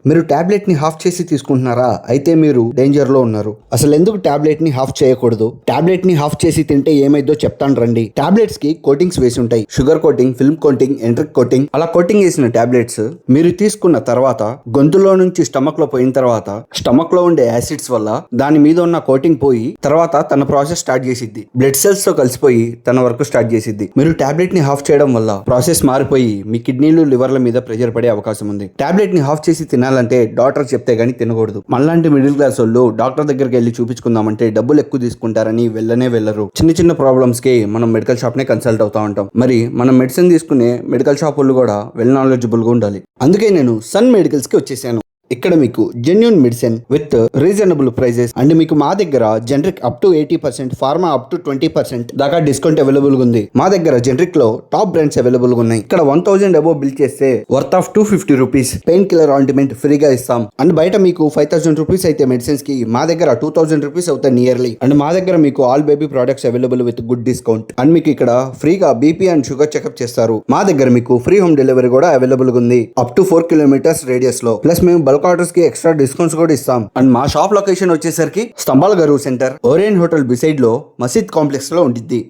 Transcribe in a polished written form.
మీరు టాబ్లెట్ ని హాఫ్ చేసి తీసుకుంటున్నారా? అయితే మీరు డేంజర్ లో ఉన్నారు. అసలు ఎందుకు టాబ్లెట్ ని హాఫ్ చేయకూడదు? టాబ్లెట్ ని హాఫ్ చేసి తింటే ఏమైందో చెప్తాను రండి. టాబ్లెట్స్ కి కోటింగ్స్ వేసి ఉంటాయి. Sugar coating, film coating, enteric coating. అలా కోటింగ్ వేసిన టాబ్లెట్స్ మీరు తీసుకున్న తర్వాత గొంతులో నుంచి స్టమక్ లో పోయిన తర్వాత స్టమక్ లో ఉండే యాసిడ్స్ వల్ల దాని మీద ఉన్న కోటింగ్ పోయి తర్వాత తన ప్రాసెస్ స్టార్ట్ చేసిద్ది. బ్లడ్ సెల్స్ తో కలిసిపోయి తన వర్క్ స్టార్ట్ చేసిద్ది. మీరు టాబ్లెట్ ని హాఫ్ చేయడం వల్ల ప్రాసెస్ మారిపోయి మీ కిడ్నీలు, లివర్ల మీద ప్రెషర్ పడే అవకాశం ఉంది. టాబ్లెట్ ని హాఫ్ చేసి తినాలంటే డాక్టర్ చెప్తే గానీ తినకూడదు. మనలాంటి మిడిల్ క్లాస్ వాళ్ళు డాక్టర్ దగ్గరికి వెళ్ళి చూపించుకుందామంటే డబ్బులు ఎక్కువ తీసుకుంటారని వెళ్ళరు. చిన్న చిన్న ప్రాబ్లమ్స్ కి మనం మెడికల్ షాప్ నే కన్సల్ట్ అవుతా ఉంటాం. మరి మనం మెడిసిన్ తీసుకునే మెడికల్ షాప్ వాళ్ళు కూడా వెల్ నాలెడ్జబుల్ గా ఉండాలి. అందుకే నేను సన్ మెడికల్స్ కి వచ్చేసాను. ఇక్కడ మీకు genuine medicine with reasonable prices and మీకు మా దగ్గర generic up to 80%, pharma up to 20% దాకా డిస్కౌంట్ అవైలబుల్ గా ఉంది. మా దగ్గర జనరిక్ లో టాప్ బ్రాండ్స్ అవైలబుల్ గా ఉన్నాయి. ఇక్కడ 1000 అబోవ్ బిల్ చేస్తే worth of 250 rupees pain killer ointment ఫ్రీగా ఇస్తాం. అండ్ బయట మీకు 5000 రూపీస్ అయితే మెడిసిన్స్ కి మా దగ్గర 2000 రూపీస్ అవుతాయి నియర్లీ. అండ్ మా దగ్గర మీకు all baby products available with good discount. And మీకు ఇక్కడ ఫ్రీగా బీపీ అండ్ షుగర్ చెకప్ చేస్తారు. మా దగ్గర మీకు ఫ్రీ హోమ్ డెలివరీ కూడా అవైలబుల్ గా ఉంది అప్ టు 4 కిలోమీటర్స్ రేడియస్ లో. ప్లస్ మేము బల్క్ ఆర్డర్స్ కి ఎక్స్ట్రా డిస్కౌంట్స్ కూడా ఇస్తాం. అండ్ మా షాప్ లొకేషన్ వచ్చేసరికి స్తంభాల Garuvu centre, Orion hotel beside లో మసీద్ కాంప్లెక్స్ లో ఉండిద్ది.